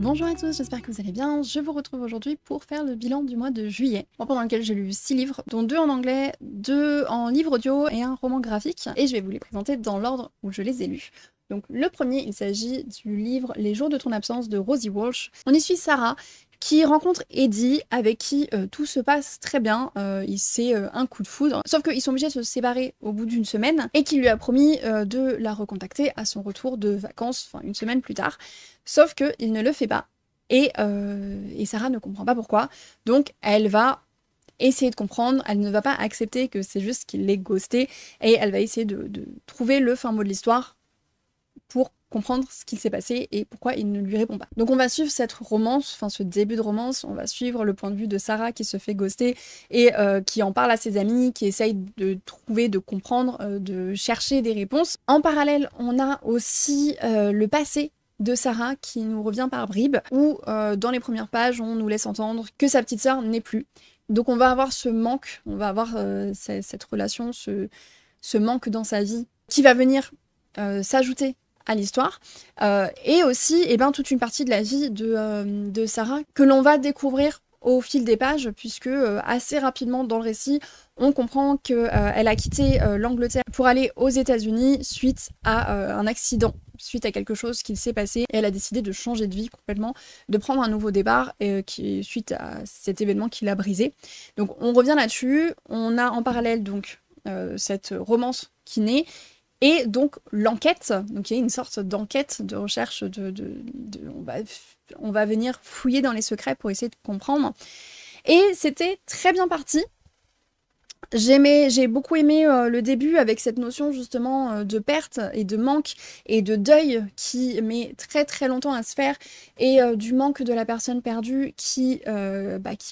Bonjour à tous, j'espère que vous allez bien. Je vous retrouve aujourd'hui pour faire le bilan du mois de juillet, pendant lequel j'ai lu 6 livres, dont 2 en anglais, 2 en livre audio et un roman graphique, et je vais vous les présenter dans l'ordre où je les ai lus. Donc le premier, il s'agit du livre Les jours de ton absence de Rosie Walsh. On y suit Sarah, qui rencontre Eddie, avec qui tout se passe très bien, c'est un coup de foudre, sauf qu'ils sont obligés de se séparer au bout d'une semaine, et qu'il lui a promis de la recontacter à son retour de vacances, enfin une semaine plus tard, sauf qu'il ne le fait pas, et Sarah ne comprend pas pourquoi, donc elle va essayer de comprendre, elle ne va pas accepter que c'est juste qu'il l'ait ghosté, et elle va essayer de trouver le fin mot de l'histoire, pour comprendre ce qu'il s'est passé et pourquoi il ne lui répond pas. Donc on va suivre cette romance, enfin ce début de romance, on va suivre le point de vue de Sarah qui se fait ghoster et qui en parle à ses amis, qui essaye de trouver, de comprendre, de chercher des réponses. En parallèle, on a aussi le passé de Sarah qui nous revient par bribes, où dans les premières pages, on nous laisse entendre que sa petite sœur n'est plus. Donc on va avoir ce manque, on va avoir cette relation, ce manque dans sa vie qui va venir s'ajouter à l'histoire, et aussi toute une partie de la vie de Sarah que l'on va découvrir au fil des pages, puisque assez rapidement dans le récit, on comprend qu'elle a quitté l'Angleterre pour aller aux États-Unis suite à un accident, suite à quelque chose qui s'est passé, et elle a décidé de changer de vie complètement, de prendre un nouveau départ, suite à cet événement qui l'a brisé. Donc on revient là-dessus, on a en parallèle donc cette romance qui naît, et donc l'enquête, donc il y a une sorte d'enquête, de recherche, on va venir fouiller dans les secrets pour essayer de comprendre. Et c'était très bien parti. J'ai beaucoup aimé le début avec cette notion justement de perte et de manque et de deuil qui met très très longtemps à se faire, et du manque de la personne perdue qui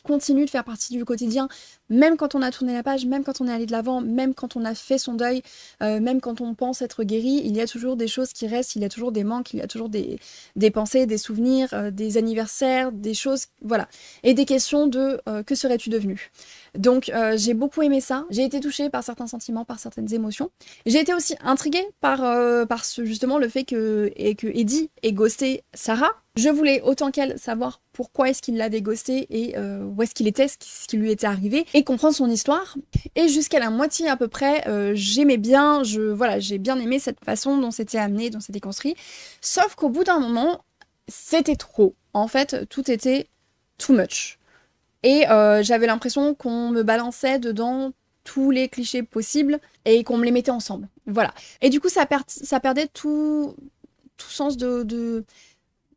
continue de faire partie du quotidien, même quand on a tourné la page, même quand on est allé de l'avant, même quand on a fait son deuil, même quand on pense être guéri, il y a toujours des choses qui restent, il y a toujours des manques, il y a toujours des pensées, des souvenirs, des anniversaires, des choses, voilà. Et des questions de que serais-tu devenu ? Donc j'ai beaucoup aimé ça, j'ai été touchée par certains sentiments, par certaines émotions. J'ai été aussi intriguée par justement le fait que Eddie ait ghosté Sarah. Je voulais autant qu'elle savoir pourquoi est-ce qu'il l'avait ghosté et où est-ce qu'il était, ce qui lui était arrivé, et comprendre son histoire. Et jusqu'à la moitié à peu près, j'aimais bien, j'ai bien aimé cette façon dont c'était amené, dont c'était construit. Sauf qu'au bout d'un moment, c'était trop. En fait, tout était too much. Et j'avais l'impression qu'on me balançait dedans tous les clichés possibles et qu'on me les mettait ensemble. Voilà. Et du coup, ça perdait tout sens de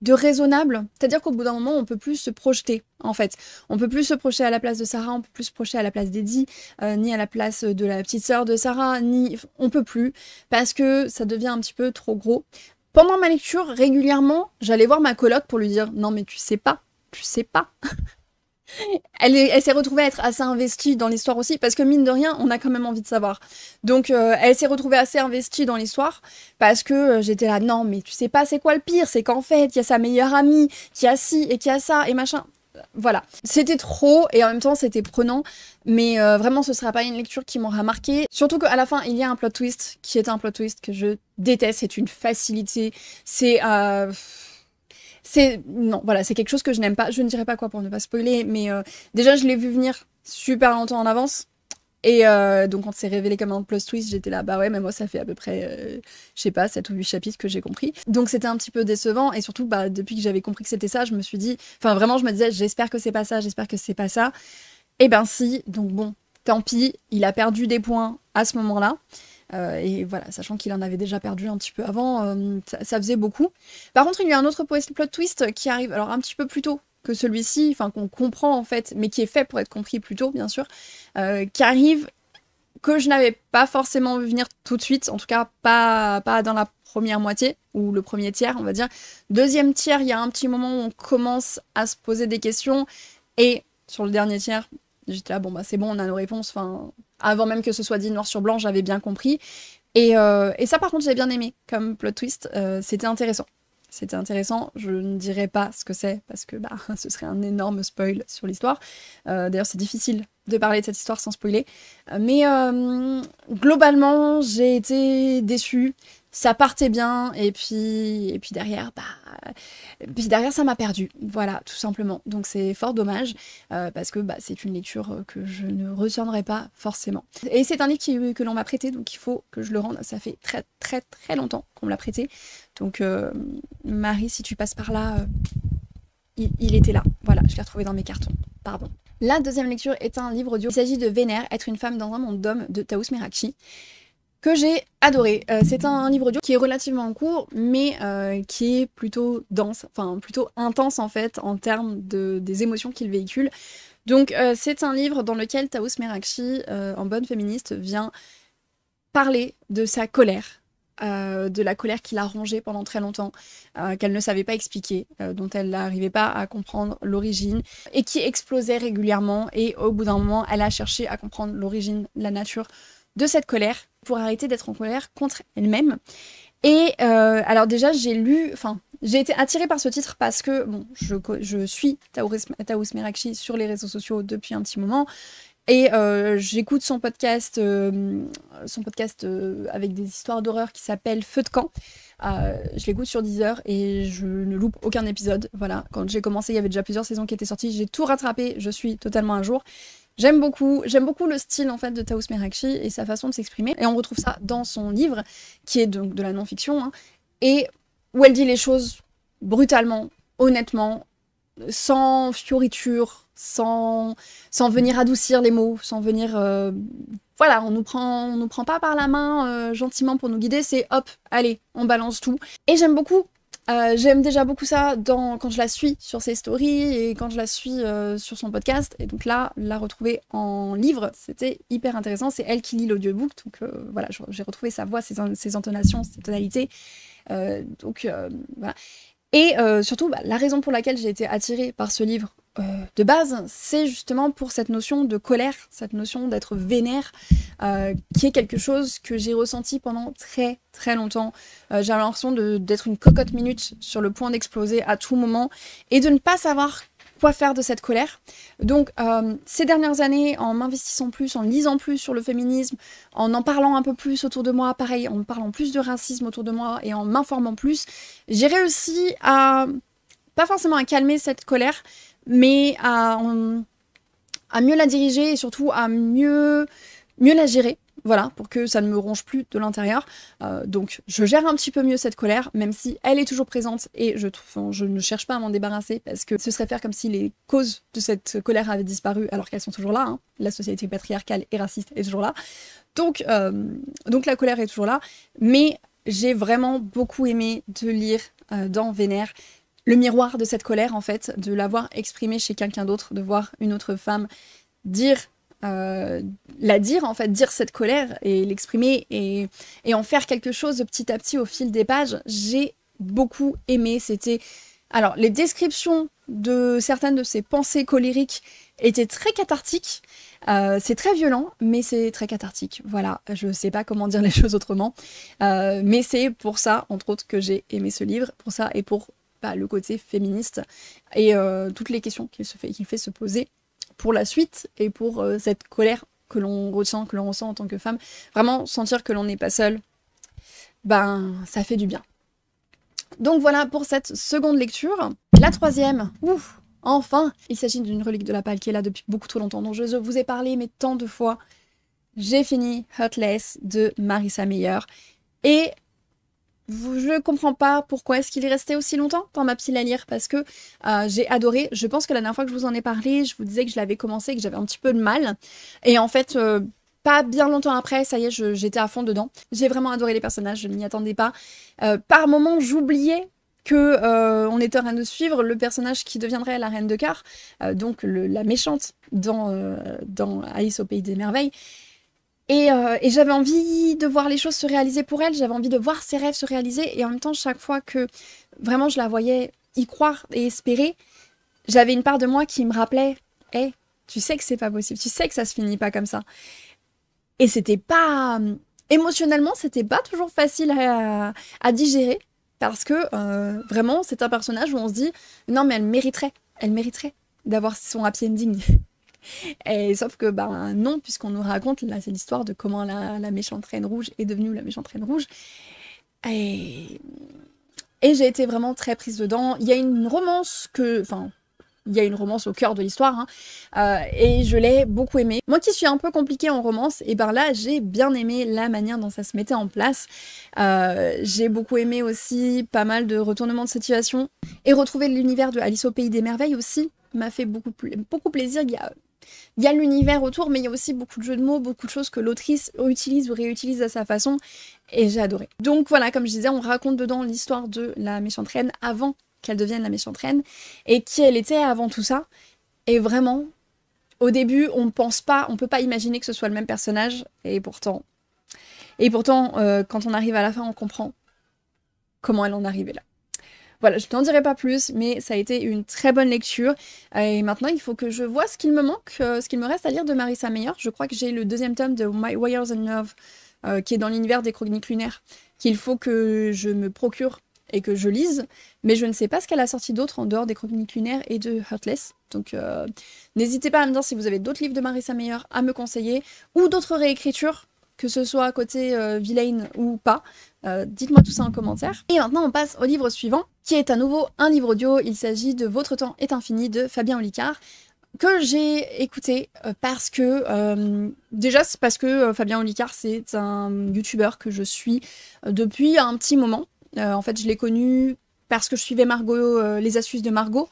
raisonnable. C'est-à-dire qu'au bout d'un moment, on peut plus se projeter, en fait. On peut plus se projeter à la place de Sarah, on peut plus se projeter à la place d'Eddie, ni à la place de la petite sœur de Sarah, on peut plus, parce que ça devient un petit peu trop gros. Pendant ma lecture, régulièrement, j'allais voir ma coloc pour lui dire « Non mais tu sais pas. » Elle s'est retrouvée à être assez investie dans l'histoire aussi, parce que mine de rien, on a quand même envie de savoir. Donc elle s'est retrouvée assez investie dans l'histoire, parce que j'étais là, non mais tu sais pas c'est quoi le pire, c'est qu'en fait, il y a sa meilleure amie, qui a ci et qui a ça, et machin. Voilà. C'était trop, et en même temps c'était prenant, mais vraiment ce sera pas une lecture qui m'aura marqué. Surtout qu'à la fin, il y a un plot twist, qui est un plot twist que je déteste, c'est une facilité, non, voilà, c'est quelque chose que je n'aime pas. Je ne dirais pas quoi pour ne pas spoiler, mais déjà, je l'ai vu venir super longtemps en avance. Et donc, quand c'est révélé comme un plot twist, j'étais là, bah ouais, mais moi, ça fait à peu près, je sais pas, 7 ou 8 chapitres que j'ai compris. Donc, c'était un petit peu décevant. Et surtout, depuis que j'avais compris que c'était ça, je me suis dit, enfin, vraiment, je me disais, j'espère que c'est pas ça, j'espère que c'est pas ça. Et ben, si. Donc, bon, tant pis, il a perdu des points à ce moment-là. Et voilà, sachant qu'il en avait déjà perdu un petit peu avant, ça faisait beaucoup. Par contre, il y a un autre plot twist qui arrive, alors un petit peu plus tôt que celui-ci, enfin qu'on comprend en fait, mais qui est fait pour être compris plus tôt, bien sûr, qui arrive, que je n'avais pas forcément vu venir tout de suite, en tout cas pas dans la première moitié, ou le premier tiers, on va dire. Deuxième tiers, il y a un petit moment où on commence à se poser des questions, et sur le dernier tiers, j'étais là, bon bah c'est bon, on a nos réponses, enfin, avant même que ce soit dit noir sur blanc, j'avais bien compris. Et ça par contre j'ai bien aimé comme plot twist, c'était intéressant. C'était intéressant, je ne dirais pas ce que c'est, parce que ce serait un énorme spoil sur l'histoire. D'ailleurs c'est difficile de parler de cette histoire sans spoiler. Mais globalement j'ai été déçue. ça partait bien, et puis derrière, ça m'a perdu. Voilà, tout simplement. Donc c'est fort dommage, parce que c'est une lecture que je ne retiendrai pas forcément. Et c'est un livre que l'on m'a prêté, donc il faut que je le rende. Ça fait très très très longtemps qu'on me l'a prêté. Donc Marie, si tu passes par là, il était là. Voilà, je l'ai retrouvé dans mes cartons. Pardon. La deuxième lecture est un livre audio. Il s'agit de Vénère, être une femme dans un monde d'hommes de Taous Merakchi, que j'ai adoré. C'est un livre audio qui est relativement court, mais qui est plutôt dense, enfin plutôt intense en fait, en termes des émotions qu'il véhicule. Donc c'est un livre dans lequel Taous Merakchi, en bonne féministe, vient parler de sa colère, de la colère qu'il a rongée pendant très longtemps, qu'elle ne savait pas expliquer, dont elle n'arrivait pas à comprendre l'origine, et qui explosait régulièrement, et au bout d'un moment, elle a cherché à comprendre l'origine, la nature de cette colère, pour arrêter d'être en colère contre elle-même. Et alors déjà, j'ai été attirée par ce titre parce que, bon, je suis Taous Merakchi sur les réseaux sociaux depuis un petit moment, et j'écoute son podcast avec des histoires d'horreur qui s'appelle Feu de camp. Je l'écoute sur Deezer et je ne loupe aucun épisode. Voilà, quand j'ai commencé, il y avait déjà plusieurs saisons qui étaient sorties. J'ai tout rattrapé, je suis totalement à jour. J'aime beaucoup le style en fait de Taous Merakchi et sa façon de s'exprimer. Et on retrouve ça dans son livre, qui est donc de la non-fiction, hein, et où elle dit les choses brutalement, honnêtement, sans fioriture, sans venir adoucir les mots, sans venir... Voilà, on nous prend pas par la main gentiment pour nous guider, c'est hop, allez, on balance tout. Et j'aime beaucoup. J'aime déjà beaucoup ça quand je la suis sur ses stories et quand je la suis sur son podcast. Et donc là, la retrouver en livre, c'était hyper intéressant. C'est elle qui lit l'audiobook, donc voilà, j'ai retrouvé sa voix, ses intonations, ses tonalités. Voilà. Et surtout, la raison pour laquelle j'ai été attirée par ce livre de base, c'est justement pour cette notion de colère, cette notion d'être vénère, qui est quelque chose que j'ai ressenti pendant très très longtemps. J'avais l'impression d'être une cocotte minute sur le point d'exploser à tout moment et de ne pas savoir quoi faire de cette colère. Donc ces dernières années, en m'investissant plus, en lisant plus sur le féminisme, en parlant un peu plus autour de moi, pareil, en parlant plus de racisme autour de moi et en m'informant plus, j'ai réussi à, pas forcément à calmer cette colère, mais à mieux la diriger et surtout à mieux la gérer. Voilà, pour que ça ne me ronge plus de l'intérieur. Donc je gère un petit peu mieux cette colère, même si elle est toujours présente et je ne cherche pas à m'en débarrasser parce que ce serait faire comme si les causes de cette colère avaient disparu alors qu'elles sont toujours là. Hein. La société patriarcale et raciste est toujours là. Donc la colère est toujours là. Mais j'ai vraiment beaucoup aimé de lire dans Vénère le miroir de cette colère, en fait, de l'avoir exprimée chez quelqu'un d'autre, de voir une autre femme dire cette colère et l'exprimer et en faire quelque chose de petit à petit au fil des pages. J'ai beaucoup aimé. Alors, les descriptions de certaines de ses pensées colériques étaient très cathartiques. C'est très violent, mais c'est très cathartique. Voilà, je sais pas comment dire les choses autrement. Mais c'est pour ça, entre autres, que j'ai aimé ce livre. Pour ça et pour le côté féministe et toutes les questions qu'il fait se poser pour la suite et pour cette colère que l'on ressent en tant que femme. Vraiment sentir que l'on n'est pas seul, ça fait du bien. Donc voilà pour cette seconde lecture. La troisième, enfin, il s'agit d'une relique de la Pâle qui est là depuis beaucoup trop longtemps, dont je vous ai parlé mais tant de fois. J'ai fini Heartless de Marissa Meyer et je comprends pas pourquoi est-ce qu'il est resté aussi longtemps dans ma pile à lire, parce que j'ai adoré. Je pense que la dernière fois que je vous en ai parlé, je vous disais que je l'avais commencé et que j'avais un petit peu de mal. Et en fait, pas bien longtemps après, ça y est, j'étais à fond dedans. J'ai vraiment adoré les personnages, je ne m'y attendais pas. Par moments, j'oubliais que on était en train de suivre le personnage qui deviendrait la Reine de Cœur, donc la méchante dans Alice au Pays des Merveilles. Et j'avais envie de voir les choses se réaliser pour elle, j'avais envie de voir ses rêves se réaliser, et en même temps, chaque fois que vraiment je la voyais y croire et espérer, j'avais une part de moi qui me rappelait « Hey, tu sais que c'est pas possible, tu sais que ça se finit pas comme ça. » Et c'était pas... émotionnellement, c'était pas toujours facile à digérer, parce que vraiment, c'est un personnage où on se dit « Non, mais elle mériterait d'avoir son happy ending. » Et sauf que non, puisqu'on nous raconte, là c'est l'histoire de comment la méchante Reine Rouge est devenue la méchante Reine Rouge. Et, et j'ai été vraiment très prise dedans. Il y a une romance il y a une romance au cœur de l'histoire, hein, et je l'ai beaucoup aimée. Moi qui suis un peu compliquée en romance, et ben là j'ai bien aimé la manière dont ça se mettait en place. J'ai beaucoup aimé aussi pas mal de retournements de situation, et retrouver l'univers de Alice au Pays des Merveilles aussi m'a fait beaucoup plaisir. Il y a l'univers autour, mais il y a aussi beaucoup de jeux de mots, beaucoup de choses que l'autrice utilise ou réutilise à sa façon, et j'ai adoré. Donc voilà, comme je disais, on raconte dedans l'histoire de la méchante reine avant qu'elle devienne la méchante reine, et qui elle était avant tout ça. Et vraiment, au début, on peut pas imaginer que ce soit le même personnage, et pourtant, quand on arrive à la fin, on comprend comment elle en est arrivée là. Voilà, je t'en dirai pas plus, mais ça a été une très bonne lecture. Et maintenant, il faut que je vois ce qu'il me manque, ce qu'il me reste à lire de Marissa Meyer. Je crois que j'ai le deuxième tome de My Wires and Love, qui est dans l'univers des Chroniques lunaires, qu'il faut que je me procure et que je lise, mais je ne sais pas ce qu'elle a sorti d'autre en dehors des Chroniques lunaires et de Heartless. Donc n'hésitez pas à me dire si vous avez d'autres livres de Marissa Meyer à me conseiller, ou d'autres réécritures, que ce soit côté vilaine ou pas. Dites-moi tout ça en commentaire. Et maintenant on passe au livre suivant, qui est à nouveau un livre audio. Il s'agit de Votre temps est infini de Fabien Olicard, que j'ai écouté parce que déjà c'est parce que Fabien Olicard c'est un youtubeur que je suis depuis un petit moment. En fait, je l'ai connu parce que je suivais Margot, les astuces de Margot,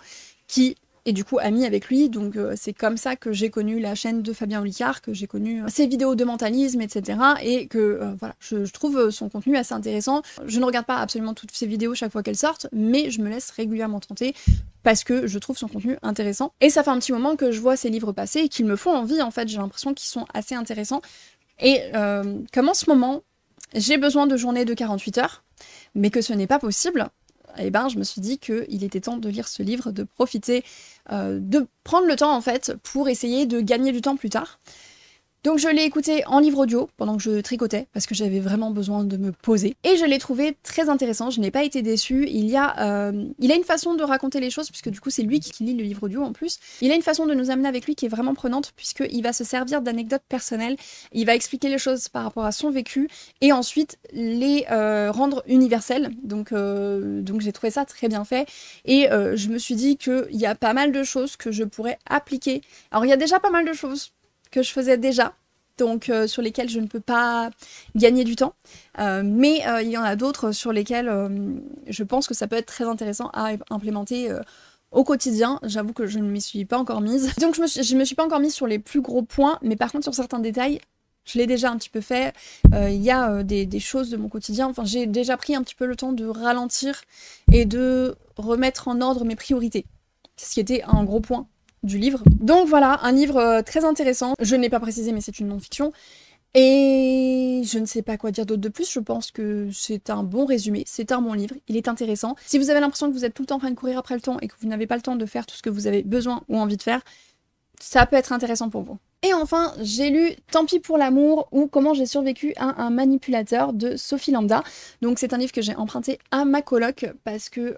qui est du coup amie avec lui. Donc c'est comme ça que j'ai connu la chaîne de Fabien Olicard, que j'ai connu ses vidéos de mentalisme, etc. Et que voilà, je trouve son contenu assez intéressant. Je ne regarde pas absolument toutes ses vidéos chaque fois qu'elles sortent, mais je me laisse régulièrement tenter parce que je trouve son contenu intéressant. Et ça fait un petit moment que je vois ses livres passer et qu'ils me font envie, en fait. J'ai l'impression qu'ils sont assez intéressants. Et comme en ce moment, j'ai besoin de journées de 48 heures, mais que ce n'est pas possible, et ben je me suis dit qu'il était temps de lire ce livre, de profiter, de prendre le temps en fait pour essayer de gagner du temps plus tard. Donc je l'ai écouté en livre audio pendant que je tricotais, parce que j'avais vraiment besoin de me poser. Et je l'ai trouvé très intéressant, je n'ai pas été déçue. Il a une façon de raconter les choses, puisque du coup c'est lui qui lit le livre audio en plus. Il a une façon de nous amener avec lui qui est vraiment prenante, puisqu'il va se servir d'anecdotes personnelles, il va expliquer les choses par rapport à son vécu, et ensuite les rendre universelles. Donc j'ai trouvé ça très bien fait, et je me suis dit qu'il y a pas mal de choses que je pourrais appliquer. Alors il y a déjà pas mal de choses que je faisais déjà, donc sur lesquels je ne peux pas gagner du temps, mais il y en a d'autres sur lesquels je pense que ça peut être très intéressant à implémenter au quotidien. J'avoue que je ne m'y suis pas encore mise. Donc je me suis pas encore mise sur les plus gros points, mais par contre sur certains détails, je l'ai déjà un petit peu fait. Il y a des choses de mon quotidien, enfin j'ai déjà pris un petit peu le temps de ralentir et de remettre en ordre mes priorités. C'est ce qui était un gros point du livre. Donc voilà, un livre très intéressant. Je ne l'ai pas précisé, mais c'est une non-fiction. Et je ne sais pas quoi dire d'autre de plus. Je pense que c'est un bon résumé. C'est un bon livre. Il est intéressant. Si vous avez l'impression que vous êtes tout le temps en train de courir après le temps et que vous n'avez pas le temps de faire tout ce que vous avez besoin ou envie de faire, ça peut être intéressant pour vous. Et enfin, j'ai lu Tant pis pour l'amour ou Comment j'ai survécu à un manipulateur de Sophie Lambda. Donc c'est un livre que j'ai emprunté à ma coloc parce que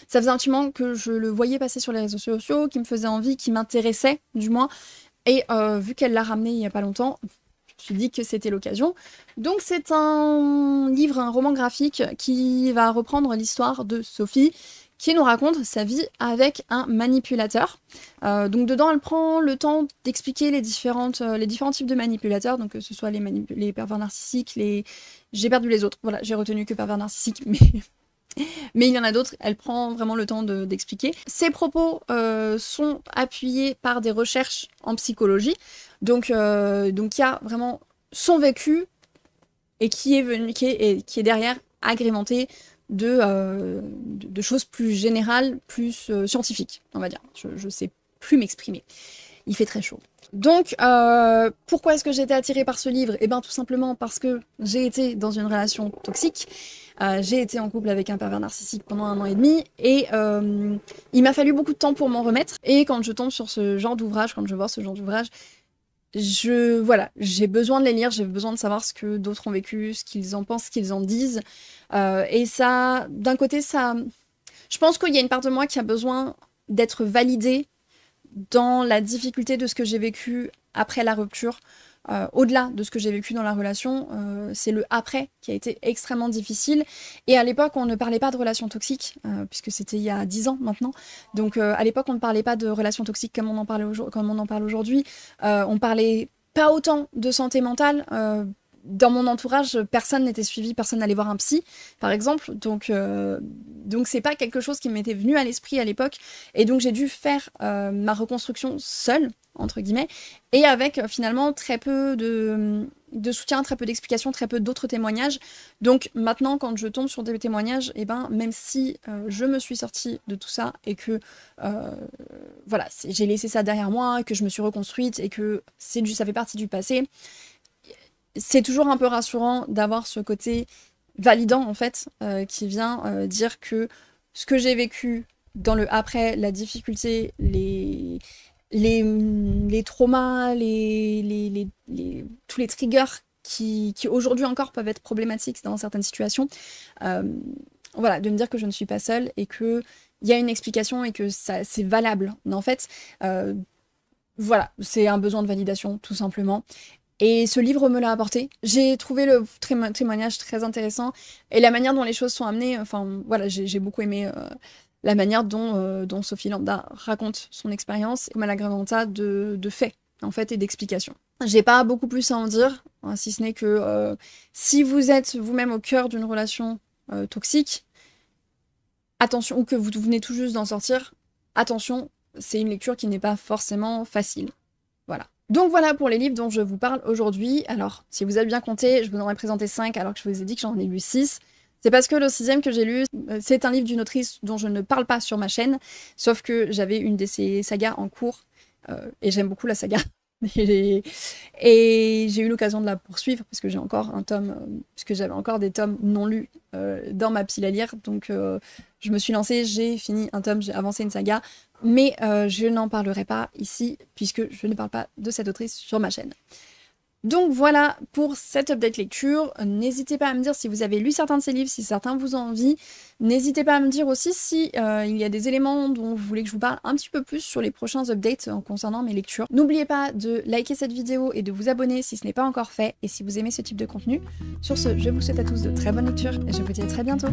ça faisait un petit moment que je le voyais passer sur les réseaux sociaux, qui me faisait envie, qui m'intéressait du moins. Et vu qu'elle l'a ramené il y a pas longtemps, je me suis dit que c'était l'occasion. Donc c'est un livre, un roman graphique qui va reprendre l'histoire de Sophie, qui nous raconte sa vie avec un manipulateur. Donc dedans, elle prend le temps d'expliquer les différents types de manipulateurs, donc que ce soit les pervers narcissiques, J'ai perdu les autres, voilà, j'ai retenu que pervers narcissiques, mais il y en a d'autres, elle prend vraiment le temps d'expliquer. Ses propos sont appuyés par des recherches en psychologie, donc il y a vraiment son vécu, et qui est derrière agrémenté de choses plus générales, plus scientifiques, on va dire. Je sais plus m'exprimer. Il fait très chaud. Donc, pourquoi est-ce que j'ai été attirée par ce livre? Eh bien, tout simplement parce que j'ai été dans une relation toxique. J'ai été en couple avec un pervers narcissique pendant 1 an et demi, et il m'a fallu beaucoup de temps pour m'en remettre. Et quand je tombe sur ce genre d'ouvrage, quand je vois ce genre d'ouvrage, voilà, j'ai besoin de les lire, j'ai besoin de savoir ce que d'autres ont vécu, ce qu'ils en pensent, ce qu'ils en disent. Et ça, d'un côté, je pense qu'il y a une part de moi qui a besoin d'être validée dans la difficulté de ce que j'ai vécu après la rupture. au-delà de ce que j'ai vécu dans la relation, c'est le après qui a été extrêmement difficile. Et à l'époque, on ne parlait pas de relations toxiques, puisque c'était il y a 10 ans maintenant. Donc à l'époque, on ne parlait pas de relations toxiques comme on en parle aujourd'hui. On parlait pas autant de santé mentale. Dans mon entourage, personne n'était suivi, personne n'allait voir un psy, par exemple. Donc c'est pas quelque chose qui m'était venu à l'esprit à l'époque. Et donc j'ai dû faire ma reconstruction seule, entre guillemets, et avec finalement très peu de soutien, très peu d'explications, très peu d'autres témoignages. Donc maintenant, quand je tombe sur des témoignages, et ben même si je me suis sortie de tout ça et que voilà, j'ai laissé ça derrière moi, que je me suis reconstruite et que ça fait partie du passé, c'est toujours un peu rassurant d'avoir ce côté validant, en fait, qui vient dire que ce que j'ai vécu dans le après, la difficulté, les traumas, tous les triggers qui aujourd'hui encore peuvent être problématiques dans certaines situations, voilà, de me dire que je ne suis pas seule et qu'il y a une explication et que c'est valable. Mais en fait, voilà, c'est un besoin de validation, tout simplement. Et ce livre me l'a apporté. J'ai trouvé le témoignage très intéressant et la manière dont les choses sont amenées. Enfin, voilà, j'ai beaucoup aimé la manière dont Sophie Lambda raconte son expérience et Malagranta de faits, en fait, et d'explications. J'ai pas beaucoup plus à en dire, hein, si ce n'est que si vous êtes vous-même au cœur d'une relation toxique, attention, ou que vous venez tout juste d'en sortir, attention, c'est une lecture qui n'est pas forcément facile. Voilà. Donc voilà pour les livres dont je vous parle aujourd'hui. Alors, si vous avez bien compté, je vous en ai présenté 5 alors que je vous ai dit que j'en ai lu 6. C'est parce que le 6e que j'ai lu, c'est un livre d'une autrice dont je ne parle pas sur ma chaîne, sauf que j'avais une de ses sagas en cours, et j'aime beaucoup la saga. Et j'ai eu l'occasion de la poursuivre parce que j'ai encore un tome, parce que j'avais encore des tomes non lus dans ma pile à lire. Donc je me suis lancée, j'ai fini un tome, j'ai avancé une saga, mais je n'en parlerai pas ici puisque je ne parle pas de cette autrice sur ma chaîne. Donc voilà pour cette update lecture. N'hésitez pas à me dire si vous avez lu certains de ces livres, si certains vous ont envie. N'hésitez pas à me dire aussi si il y a des éléments dont vous voulez que je vous parle un petit peu plus sur les prochains updates concernant mes lectures. N'oubliez pas de liker cette vidéo et de vous abonner si ce n'est pas encore fait et si vous aimez ce type de contenu. Sur ce, je vous souhaite à tous de très bonnes lectures et je vous dis à très bientôt.